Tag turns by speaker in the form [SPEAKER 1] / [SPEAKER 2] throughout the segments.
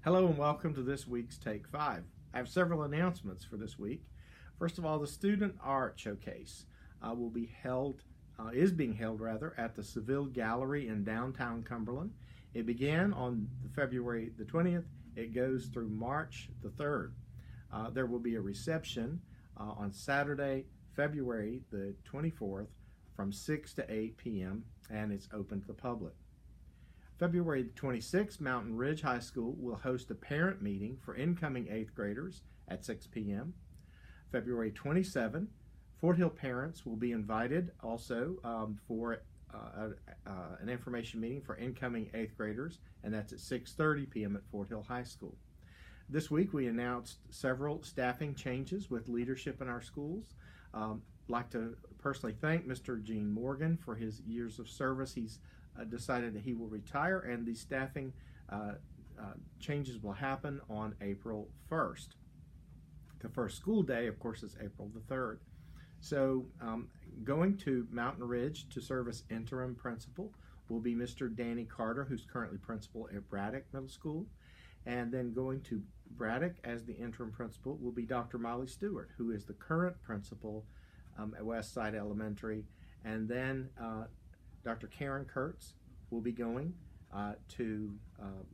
[SPEAKER 1] Hello and welcome to this week's Take 5. I have several announcements for this week. First of all, the Student Art Showcase is being held at the Seville Gallery in downtown Cumberland. It began on February the 20th. It goes through March the 3rd. There will be a reception on Saturday, February the 24th from 6 to 8 p.m. and it's open to the public. February the 26th, Mountain Ridge High School will host a parent meeting for incoming 8th graders at 6 p.m. February 27th, Fort Hill parents will be invited also for an information meeting for incoming 8th graders, and that's at 6:30 p.m. at Fort Hill High School. This week we announced several staffing changes with leadership in our schools. I'd like to personally thank Mr. Gene Morgan for his years of service. He's decided that he will retire, and the staffing changes will happen on April 1st. The first school day, of course, is April the 3rd. So going to Mountain Ridge to serve as interim principal will be Mr. Danny Carter, who's currently principal at Braddock Middle School. And then going to Braddock as the interim principal will be Dr. Molly Stewart, who is the current principal at Westside Elementary. And then Dr. Karen Kurtz will be going to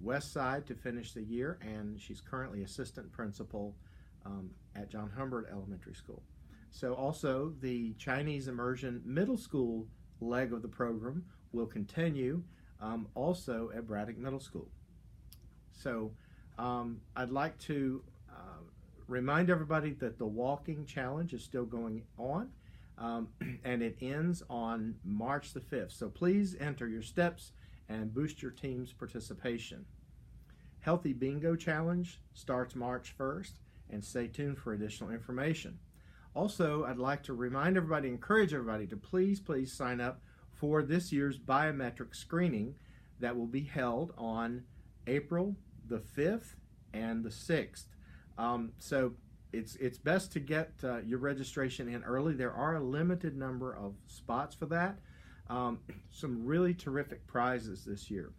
[SPEAKER 1] Westside to finish the year, and she's currently assistant principal at John Humbert Elementary School. So also the Chinese Immersion Middle School leg of the program will continue also at Braddock Middle School. So I'd like to remind everybody that the walking challenge is still going on. And it ends on March the 5th. So please enter your steps and boost your team's participation. Healthy Bingo Challenge starts March 1st, and stay tuned for additional information. Also, I'd like to encourage everybody to please sign up for this year's biometric screening that will be held on April the 5th and the 6th. So it's best to get your registration in early. There are a limited number of spots for that. Some really terrific prizes this year.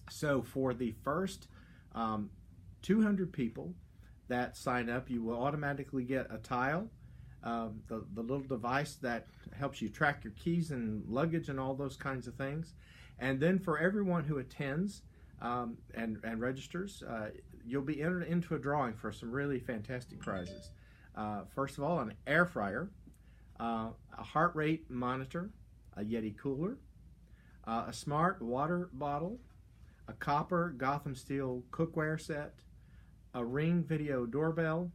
[SPEAKER 1] So for the first 200 people that sign up, you will automatically get a tile, the little device that helps you track your keys and luggage and all those kinds of things. And then for everyone who attends and registers, you'll be entered into a drawing for some really fantastic prizes. First of all, an air fryer, a heart rate monitor, a Yeti cooler, a smart water bottle, a copper Gotham Steel cookware set, a Ring video doorbell,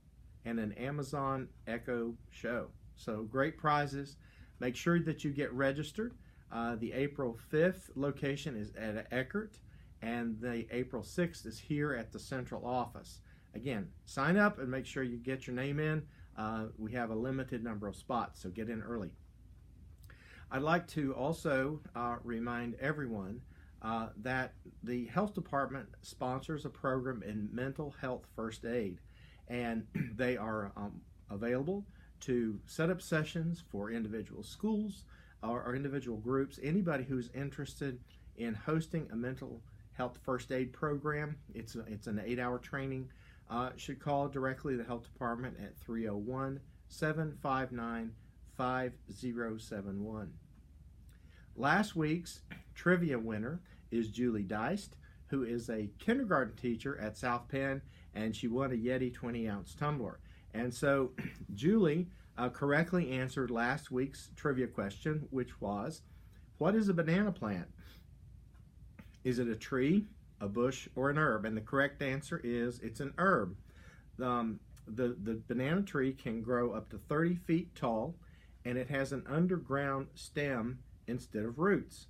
[SPEAKER 1] and an Amazon Echo Show. So great prizes. Make sure that you get registered. The April 5th location is at Eckert, and the April 6th is here at the central office. Again, sign up and make sure you get your name in. We have a limited number of spots, so get in early. I'd like to also remind everyone that the health department sponsors a program in mental health first aid, and they are available to set up sessions for individual schools or individual groups. Anybody who's interested in hosting a mental health first aid program, it's an 8-hour training, should call directly the health department at 301-759-5071. Last week's trivia winner is Julie Deist, who is a kindergarten teacher at South Penn, and she won a Yeti 20-ounce tumbler. And so Julie correctly answered last week's trivia question, which was, what is a banana plant? Is it a tree, a bush, or an herb? And the correct answer is it's an herb. The banana tree can grow up to 30 feet tall, and it has an underground stem instead of roots.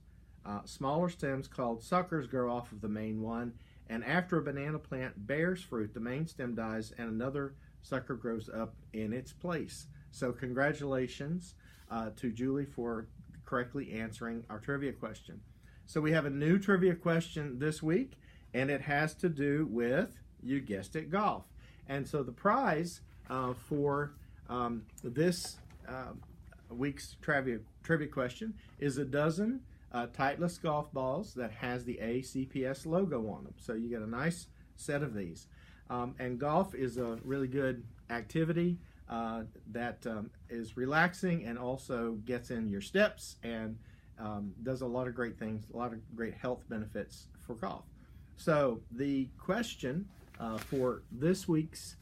[SPEAKER 1] Smaller stems called suckers grow off of the main one, and after a banana plant bears fruit, the main stem dies and another sucker grows up in its place. So congratulations to Julie for correctly answering our trivia question. So we have a new trivia question this week, and it has to do with, you guessed it, golf. And so the prize for this week's trivia question is a dozen Titleist golf balls that has the ACPS logo on them. So you get a nice set of these. And golf is a really good activity that is relaxing and also gets in your steps and does a lot of great things, a lot of great health benefits for golf. So the question for this week's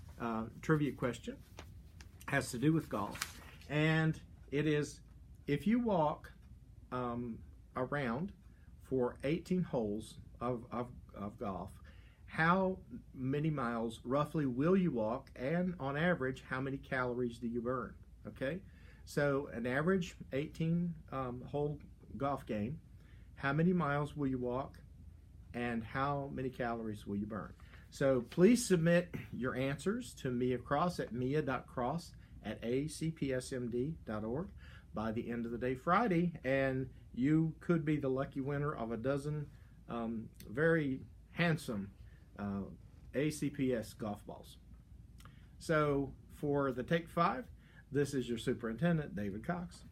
[SPEAKER 1] trivia question has to do with golf, and it is, if you walk around for 18 holes of golf, how many miles roughly will you walk, and on average, how many calories do you burn? Okay, so an average 18 hole golf game, how many miles will you walk, and how many calories will you burn? So please submit your answers to Mia Cross at mia.cross@acpsmd.org by the end of the day Friday, and you could be the lucky winner of a dozen very handsome ACPS golf balls. So for the Take 5, this is your superintendent, David Cox.